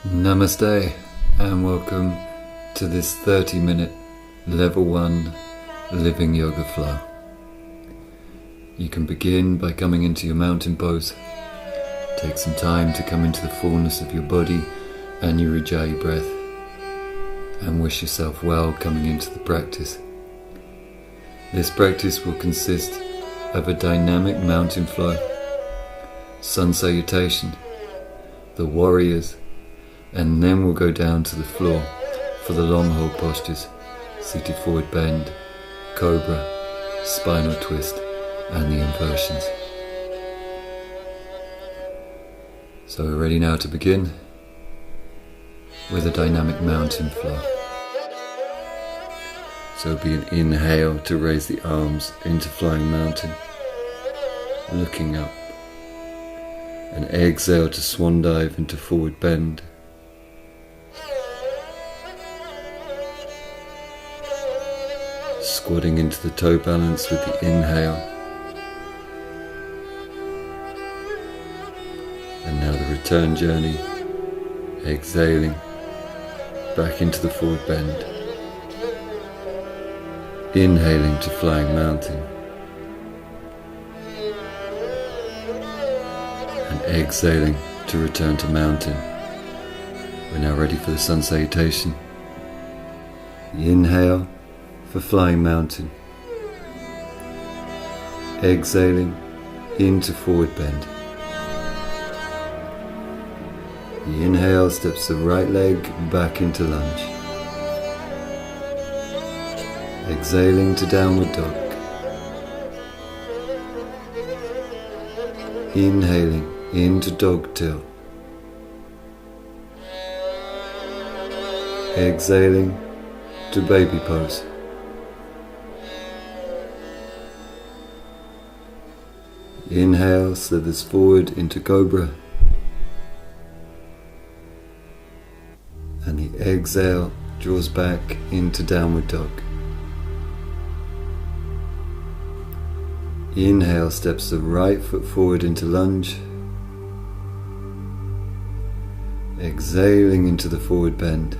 Namaste and welcome to this 30-minute level 1 living yoga flow. You can begin by coming into your mountain pose. Take some time to come into the fullness of your body and your ujjayi breath, and wish yourself well coming into the practice. This practice will consist of a dynamic mountain flow, sun salutation, the warriors, and then we'll go down to the floor for the long hold postures, seated forward bend, Cobra, spinal twist, and the inversions. So we're ready now to begin with a dynamic mountain flow. So it'll be an inhale to raise the arms into flying mountain, looking up. An exhale to swan dive into forward bend. Squatting into the toe balance with the inhale. And now the return journey, exhaling back into the forward bend. Inhaling to flying mountain. And exhaling to return to mountain. We're now ready for the sun salutation. The inhale for flying mountain. Exhaling into forward bend. The inhale steps the right leg back into lunge. Exhaling to downward dog. Inhaling into dog tail. Exhaling to baby pose. Inhale slithers forward into Cobra, and the exhale draws back into downward dog. Inhale steps the right foot forward into lunge, exhaling into the forward bend,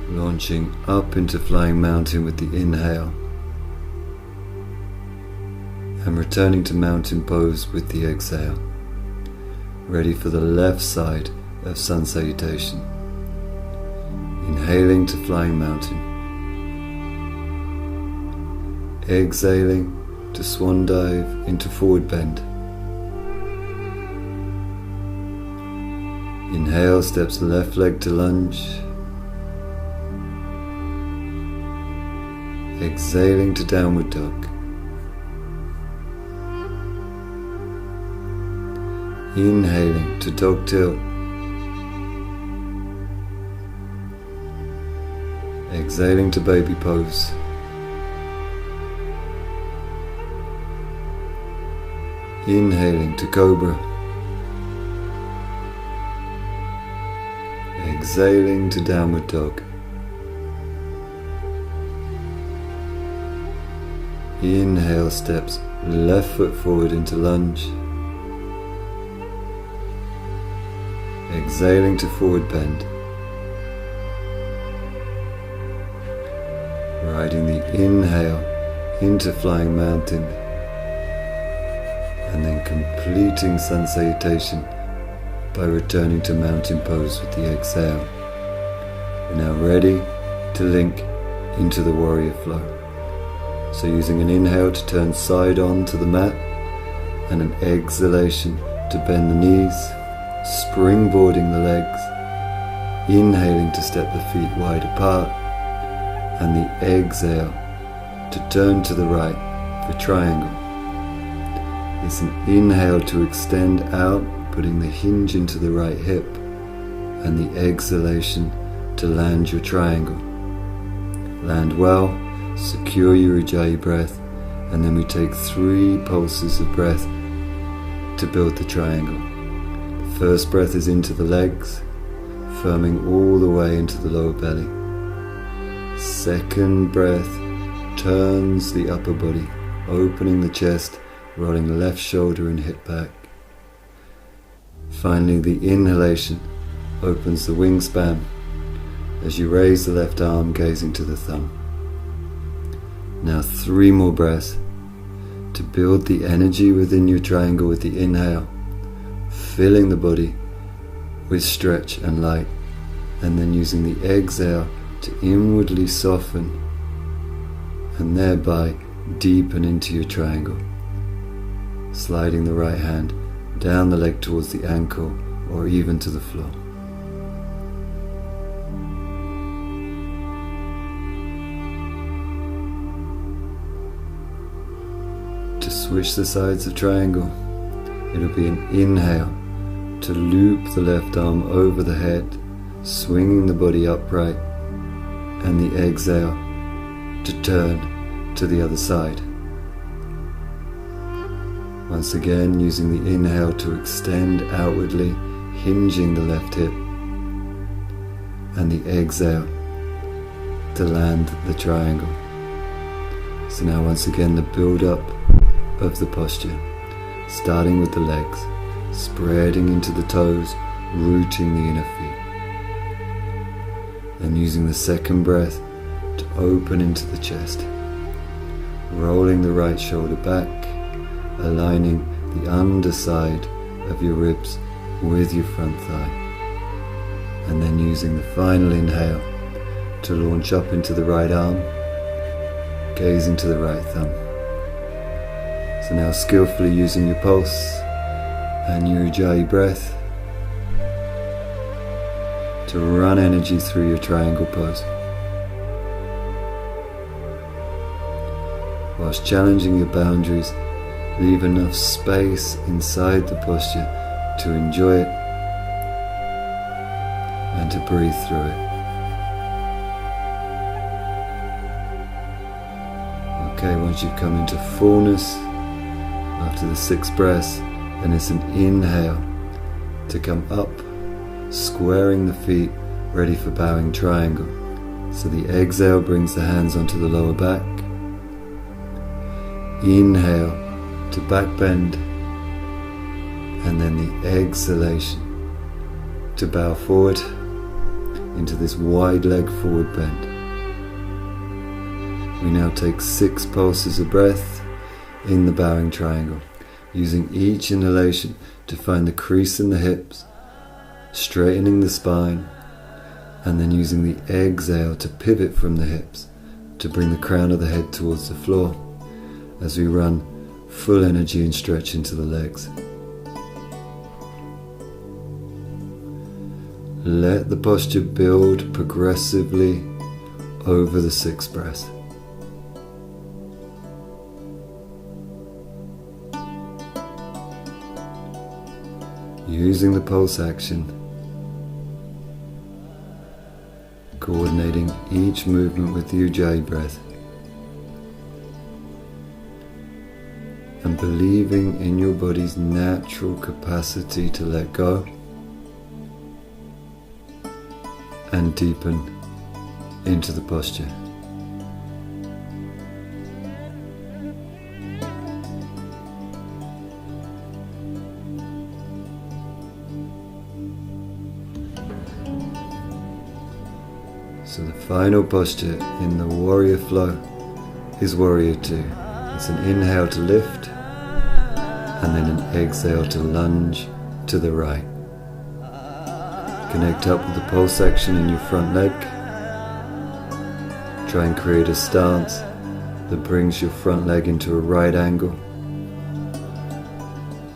launching up into flying mountain with the inhale, and returning to mountain pose with the exhale, ready for the left side of sun salutation. Inhaling to flying mountain. Exhaling to swan dive into forward bend. Inhale steps left leg to lunge. Exhaling to downward dog. Inhaling to dog tail. Exhaling to baby pose. Inhaling to Cobra. Exhaling to downward dog. Inhale steps left foot forward into lunge. Exhaling to forward bend. Riding the inhale into flying mountain, and then completing sun salutation by returning to mountain pose with the exhale. We're now ready to link into the warrior flow. So using an inhale to turn side on to the mat, and an exhalation to bend the knees, springboarding the legs, inhaling to step the feet wide apart, and the exhale to turn to the right for triangle. It's an inhale to extend out, putting the hinge into the right hip, and the exhalation to land your triangle. Land well, secure your ujjayi breath, and then we take 3 pulses of breath to build the triangle. The first breath is into the legs, firming all the way into the lower belly. Second breath turns the upper body, opening the chest, rolling the left shoulder and hip back. Finally, the inhalation opens the wingspan as you raise the left arm, gazing to the thumb. Now 3 more breaths to build the energy within your triangle with the inhale, filling the body with stretch and light, and then using the exhale to inwardly soften and thereby deepen into your triangle, sliding the right hand down the leg towards the ankle or even to the floor. To switch the sides of triangle, it'll be an inhale to loop the left arm over the head, swinging the body upright, and the exhale to turn to the other side. Once again, using the inhale to extend outwardly, hinging the left hip, and the exhale to land the triangle. So now once again the build-up of the posture, starting with the legs, spreading into the toes, rooting the inner feet. Then using the second breath to open into the chest, rolling the right shoulder back, aligning the underside of your ribs with your front thigh. And then using the final inhale to launch up into the right arm, gazing to the right thumb. So now skillfully using your pulse and your Ujjayi breath to run energy through your triangle pose, whilst challenging your boundaries. Leave enough space inside the posture to enjoy it and to breathe through it. Okay, once you've come into fullness after the 6 breaths, then it's an inhale to come up, squaring the feet, ready for bowing triangle. So the exhale brings the hands onto the lower back. Inhale to back bend, and then the exhalation to bow forward into this wide leg forward bend. We now take 6 pulses of breath in the bowing triangle, using each inhalation to find the crease in the hips, straightening the spine, and then using the exhale to pivot from the hips to bring the crown of the head towards the floor as we run full energy and stretch into the legs. Let the posture build progressively over the 6 breaths. Using the pulse action, coordinating each movement with the Ujjayi breath, and believing in your body's natural capacity to let go and deepen into the posture. So the final posture in the warrior flow is warrior 2. It's an inhale to lift, and then an exhale to lunge to the right. Connect up with the pulse action in your front leg. Try and create a stance that brings your front leg into a right angle.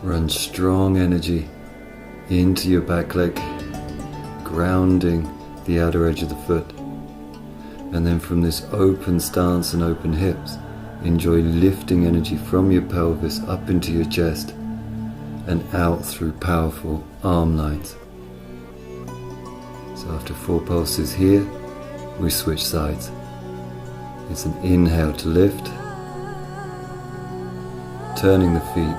Run strong energy into your back leg, grounding the outer edge of the foot. And then from this open stance and open hips, enjoy lifting energy from your pelvis up into your chest and out through powerful arm lines. So after 4 pulses here, we switch sides. It's an inhale to lift, turning the feet,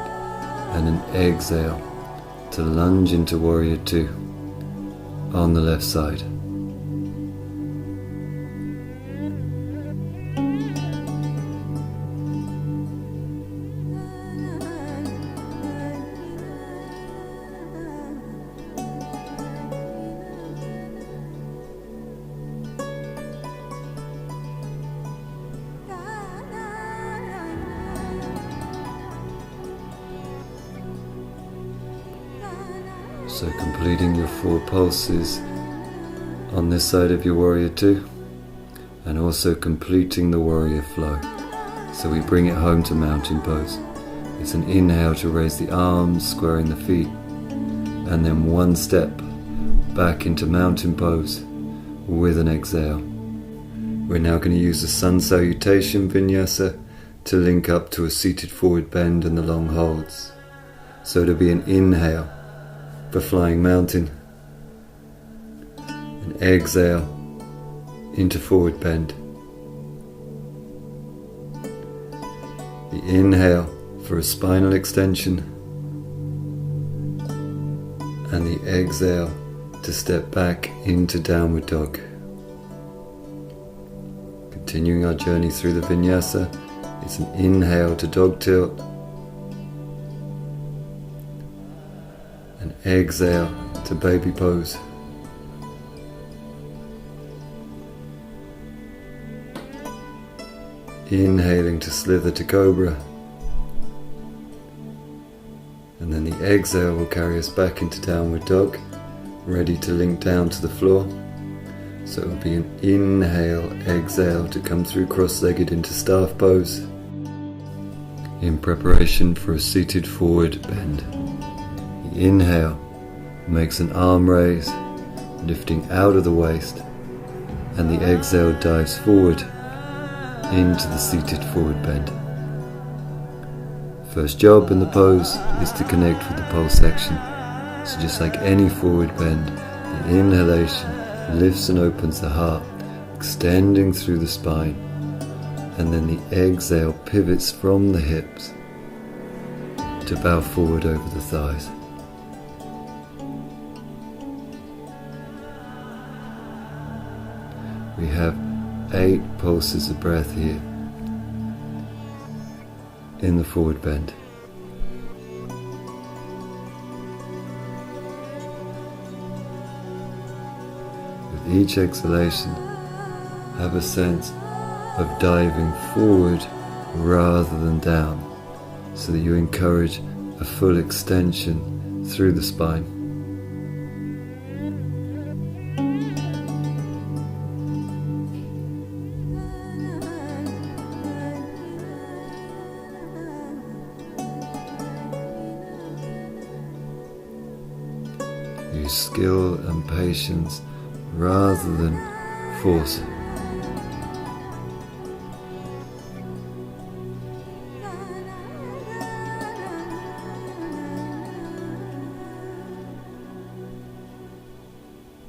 and an exhale to lunge into warrior 2 on the left side. So completing your 4 pulses on this side of your warrior 2, and also completing the warrior flow. So we bring it home to mountain pose. It's an inhale to raise the arms, squaring the feet, and then 1 step back into mountain pose with an exhale. We're now going to use the sun salutation vinyasa to link up to a seated forward bend and the long holds. So it'll be an inhale for flying mountain, an exhale into forward bend, the inhale for a spinal extension, and the exhale to step back into downward dog. Continuing our journey through the vinyasa, it's an inhale to dog tilt, an exhale to baby pose, inhaling to slither to Cobra, and then the exhale will carry us back into downward dog, ready to link down to the floor. So it will be an inhale, exhale to come through cross-legged into staff pose in preparation for a seated forward bend. The inhale makes an arm raise, lifting out of the waist, and the exhale dives forward into the seated forward bend. First job in the pose is to connect with the pulse section. So just like any forward bend, the inhalation lifts and opens the heart, extending through the spine, and then the exhale pivots from the hips to bow forward over the thighs. We have 8 pulses of breath here in the forward bend. With each exhalation, have a sense of diving forward rather than down, so that you encourage a full extension through the spine. Use skill and patience rather than force.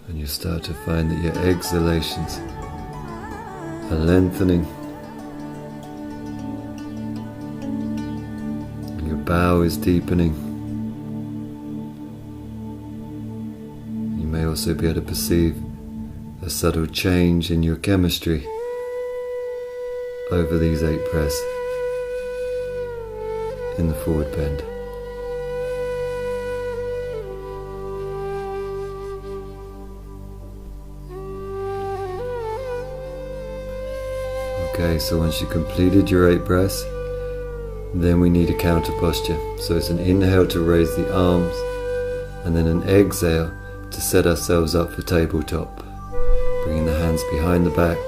And you start to find that your exhalations are lengthening. Your bow is deepening. You may also be able to perceive a subtle change in your chemistry over these 8 breaths in the forward bend. Okay, so once you completed your 8 breaths, then we need a counter posture. So it's an inhale to raise the arms, and then an exhale to set ourselves up for tabletop. Bringing the hands behind the back,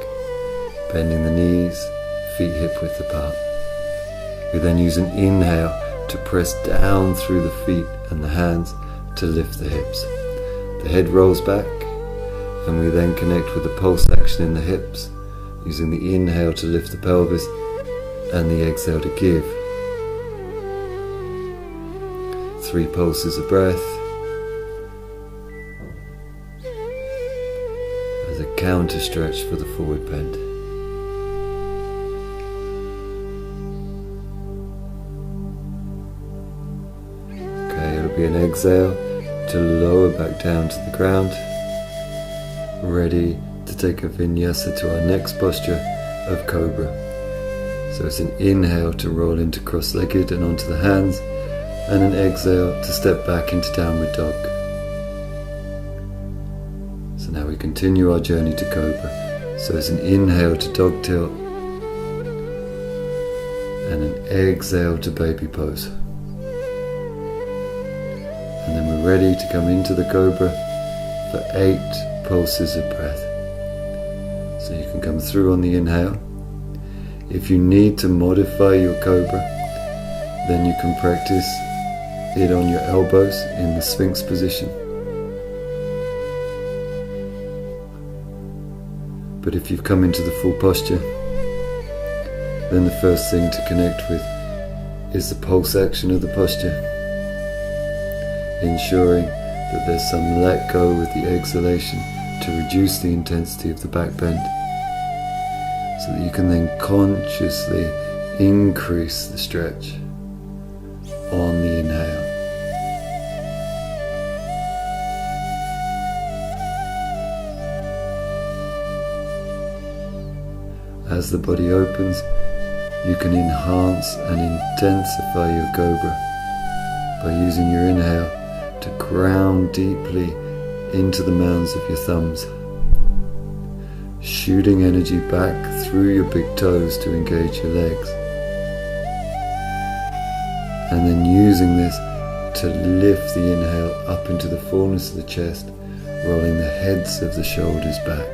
bending the knees, feet hip width apart. We then use an inhale to press down through the feet and the hands to lift the hips. The head rolls back, and we then connect with the pulse action in the hips, using the inhale to lift the pelvis and the exhale to give. 3 pulses of breath as a counter stretch for the forward bend. Okay, it'll be an exhale to lower back down to the ground, ready to take a vinyasa to our next posture of Cobra. So it's an inhale to roll into cross-legged and onto the hands, and an exhale to step back into downward dog. So now we continue our journey to Cobra. So it's an inhale to dog tilt, and an exhale to baby pose. And then we you're ready to come into the Cobra for 8 pulses of breath. So you can come through on the inhale. If you need to modify your Cobra, then you can practice it on your elbows in the Sphinx position. But if you've come into the full posture, then the first thing to connect with is the pulse action of the posture, ensuring that there's some let go with the exhalation to reduce the intensity of the back bend, so that you can then consciously increase the stretch on the inhale. As the body opens, you can enhance and intensify your Cobra by using your inhale to ground deeply into the mounds of your thumbs, shooting energy back through your big toes to engage your legs, and then using this to lift the inhale up into the fullness of the chest, rolling the heads of the shoulders back.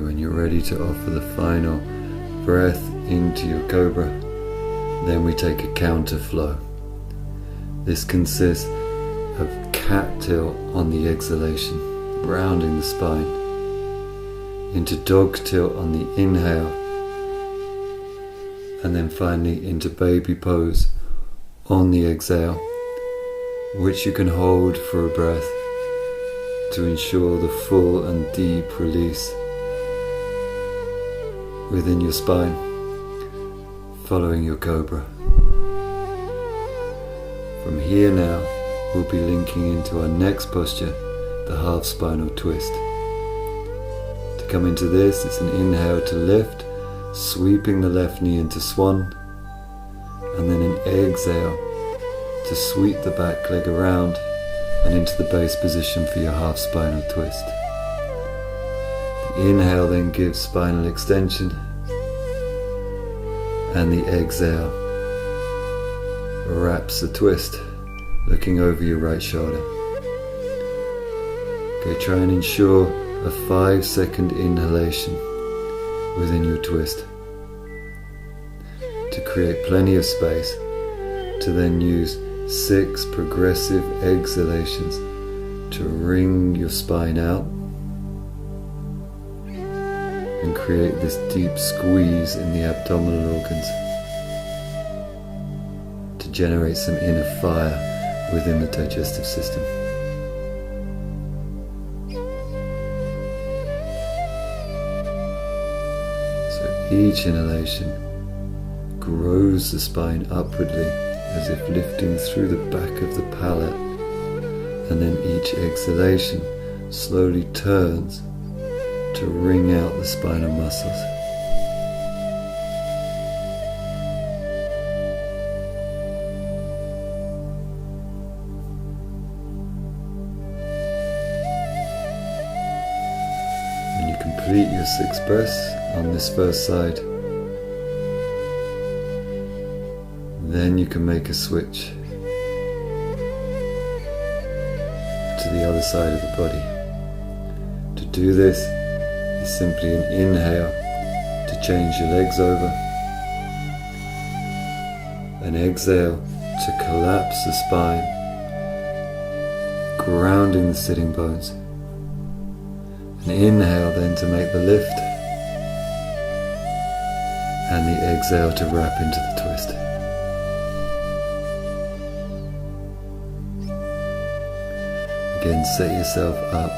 When you're ready to offer the final breath into your Cobra, then we take a counter flow. This consists of cat tilt on the exhalation, rounding the spine, into dog tilt on the inhale, and then finally into baby pose on the exhale, which you can hold for a breath to ensure the full and deep release within your spine, following your Cobra. From here now, we'll be linking into our next posture, the half spinal twist. To come into this, it's an inhale to lift, sweeping the left knee into swan, and then an exhale to sweep the back leg around and into the base position for your half spinal twist. The inhale then gives spinal extension, and the exhale wraps the twist, looking over your right shoulder. Okay, try and ensure a 5-second inhalation within your twist to create plenty of space to then use 6 progressive exhalations to wring your spine out and create this deep squeeze in the abdominal organs to generate some inner fire within the digestive system. So each inhalation grows the spine upwardly, as if lifting through the back of the palate, and then each exhalation slowly turns to wring out the spinal muscles. When you complete your 6 breaths on this first side, then you can make a switch to the other side of the body. To do this, simply an inhale to change your legs over, an exhale to collapse the spine, grounding the sitting bones, an inhale then to make the lift, and the exhale to wrap into the twist. Again, set yourself up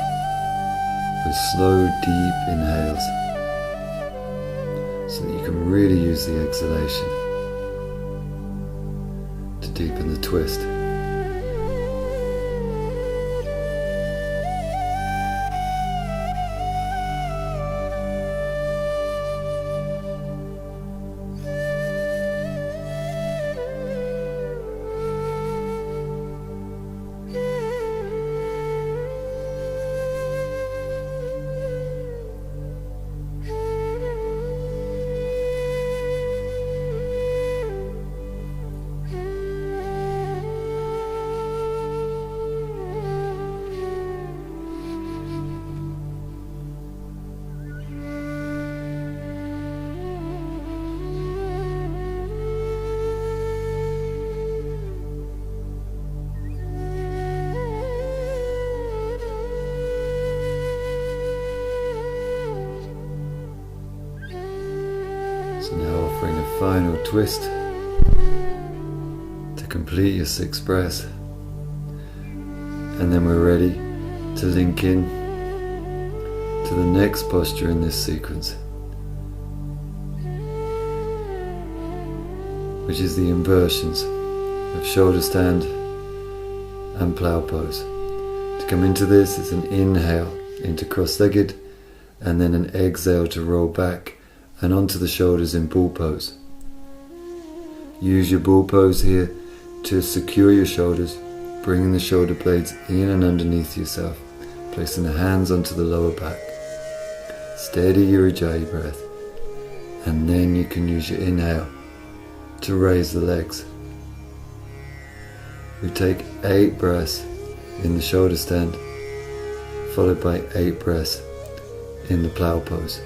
with slow, deep inhales so that you can really use the exhalation to deepen the twist. So now offering a final twist to complete your 6 breaths, and then we're ready to link in to the next posture in this sequence, which is the inversions of shoulder stand and plow pose. To come into this, it's an inhale into cross-legged and then an exhale to roll back and onto the shoulders in bull pose. Use your bull pose here to secure your shoulders, bringing the shoulder blades in and underneath yourself, placing the hands onto the lower back. Steady your Ujjayi breath, and then you can use your inhale to raise the legs. We take 8 breaths in the shoulder stand, followed by 8 breaths in the plow pose.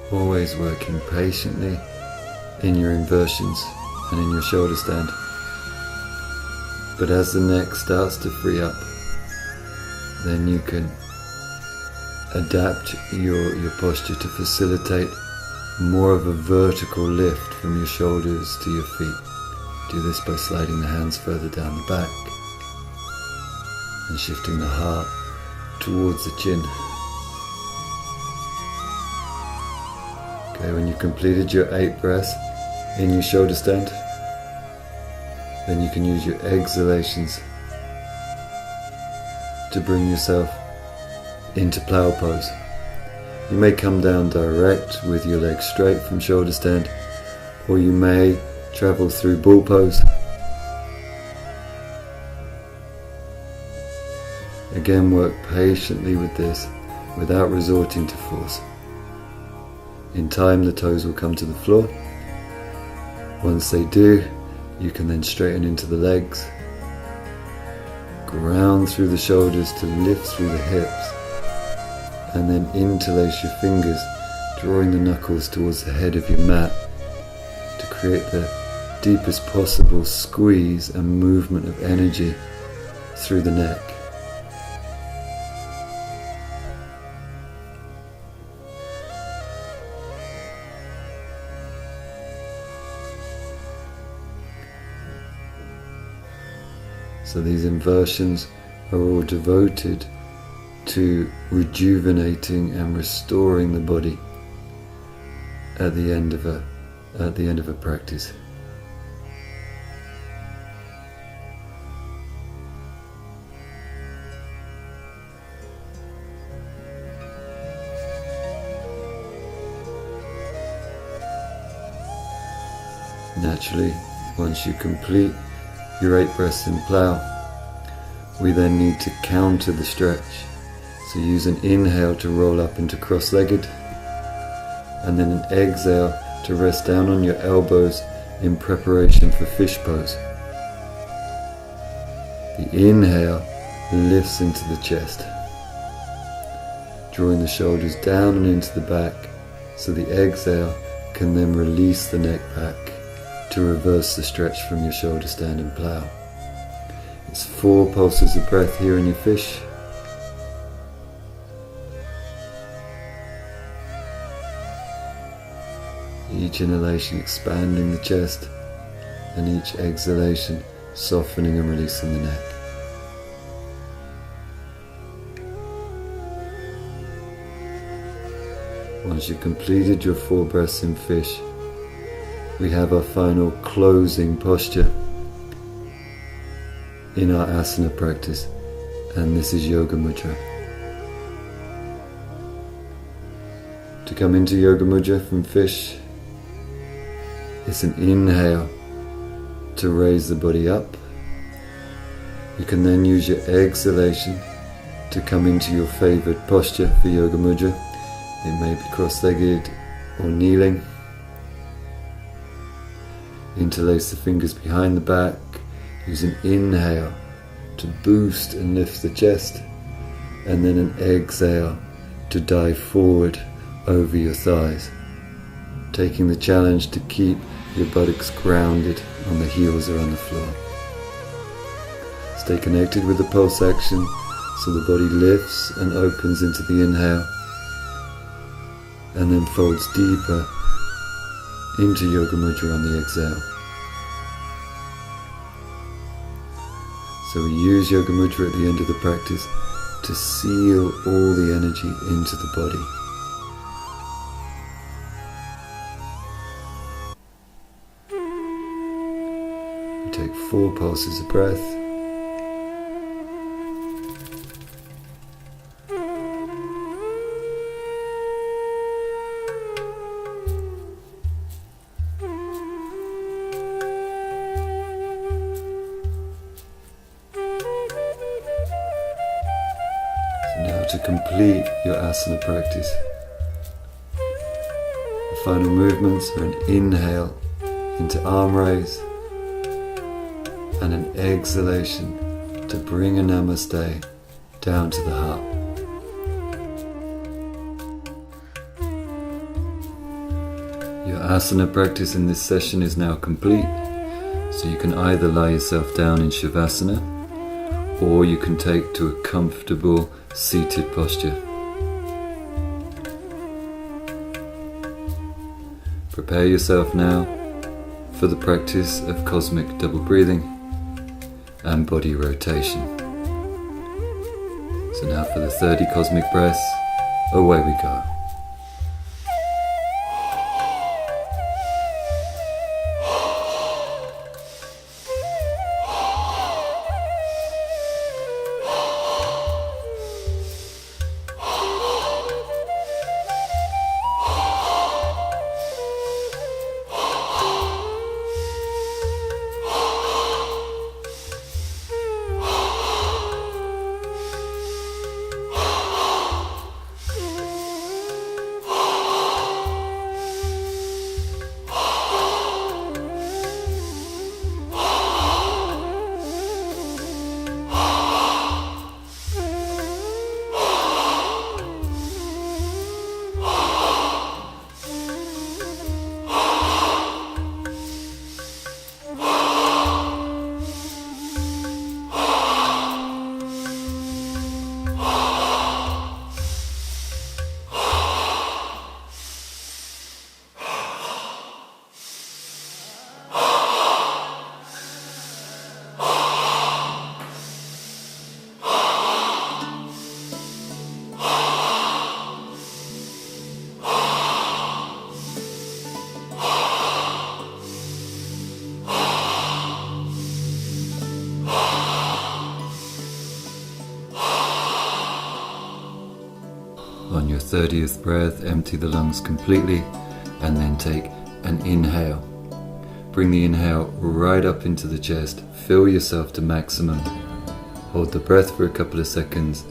Always working patiently in your inversions and in your shoulder stand. But as the neck starts to free up, then you can adapt your posture to facilitate more of a vertical lift from your shoulders to your feet. Do this by sliding the hands further down the back and shifting the heart towards the chin. Okay, when you've completed your 8 breaths in your shoulder stand, then you can use your exhalations to bring yourself into plow pose. You may come down direct with your legs straight from shoulder stand, or you may travel through bull pose. Again, work patiently with this without resorting to force. In time, the toes will come to the floor. Once they do, you can then straighten into the legs, ground through the shoulders to lift through the hips, and then interlace your fingers, drawing the knuckles towards the head of your mat to create the deepest possible squeeze and movement of energy through the neck. So these inversions are all devoted to rejuvenating and restoring the body at the end of a practice. Naturally, once you complete your 8 breaths in plow, we then need to counter the stretch. So use an inhale to roll up into cross-legged, and then an exhale to rest down on your elbows in preparation for fish pose. The inhale lifts into the chest, drawing the shoulders down and into the back, so the exhale can then release the neck back to reverse the stretch from your shoulder stand and plow. It's 4 pulses of breath here in your fish. Each inhalation expanding the chest, and each exhalation softening and releasing the neck. Once you've completed your 4 breaths in fish, we have our final closing posture in our asana practice, and this is Yoga Mudra. To come into Yoga Mudra from fish, it's an inhale to raise the body up. You can then use your exhalation to come into your favorite posture for Yoga Mudra. It may be cross-legged or kneeling. Interlace the fingers behind the back. Use an inhale to boost and lift the chest, and then an exhale to dive forward over your thighs, taking the challenge to keep your buttocks grounded on the heels or on the floor. Stay connected with the pulse action so the body lifts and opens into the inhale, and then folds deeper into Yoga Mudra on the exhale. So we use Yoga Mudra at the end of the practice to seal all the energy into the body. We take 4 pulses of breath. To complete your asana practice, the final movements are an inhale into arm raise and an exhalation to bring a namaste down to the heart. Your asana practice in this session is now complete, so you can either lie yourself down in Shavasana, or you can take to a comfortable seated posture. Prepare yourself now for the practice of cosmic double breathing and body rotation. So now for the 30 cosmic breaths, away we go. On your 30th breath, empty the lungs completely and then take an inhale. Bring the inhale right up into the chest, fill yourself to maximum. Hold the breath for a couple of seconds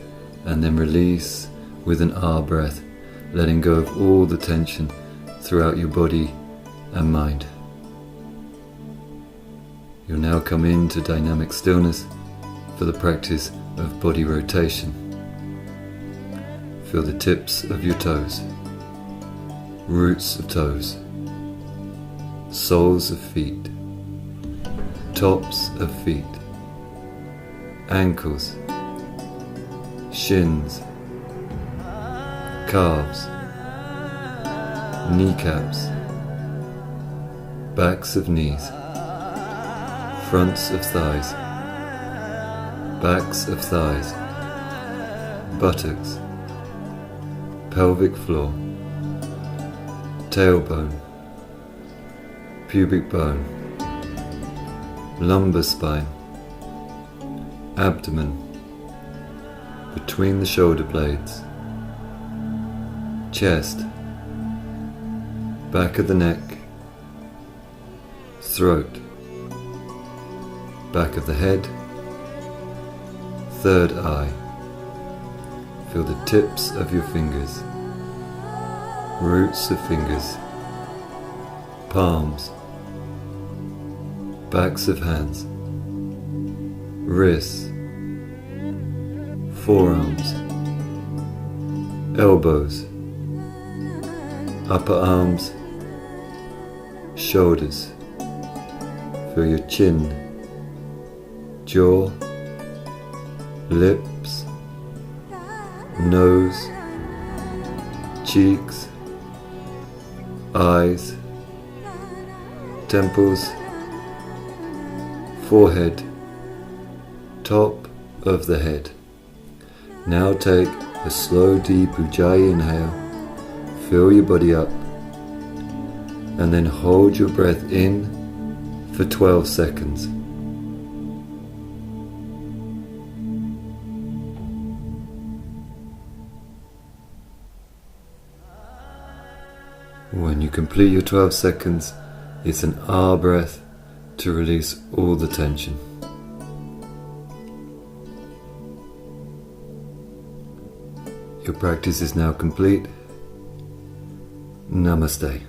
and then release with an ah breath, letting go of all the tension throughout your body and mind. You'll now come into dynamic stillness for the practice of body rotation. Feel the tips of your toes, roots of toes, soles of feet, tops of feet, ankles, shins, calves, kneecaps, backs of knees, fronts of thighs, backs of thighs, buttocks, pelvic floor, tailbone, pubic bone, lumbar spine, abdomen, between the shoulder blades, chest, back of the neck, throat, back of the head, third eye. Feel the tips of your fingers, roots of fingers, palms, backs of hands, wrists, forearms, elbows, upper arms, shoulders. Feel your chin, jaw, lips, nose, cheeks, eyes, temples, forehead, top of the head. Now take a slow, deep Ujjayi inhale, fill your body up, and then hold your breath in for 12 seconds. When you complete your 12 seconds, it's an ah breath to release all the tension. Your practice is now complete. Namaste.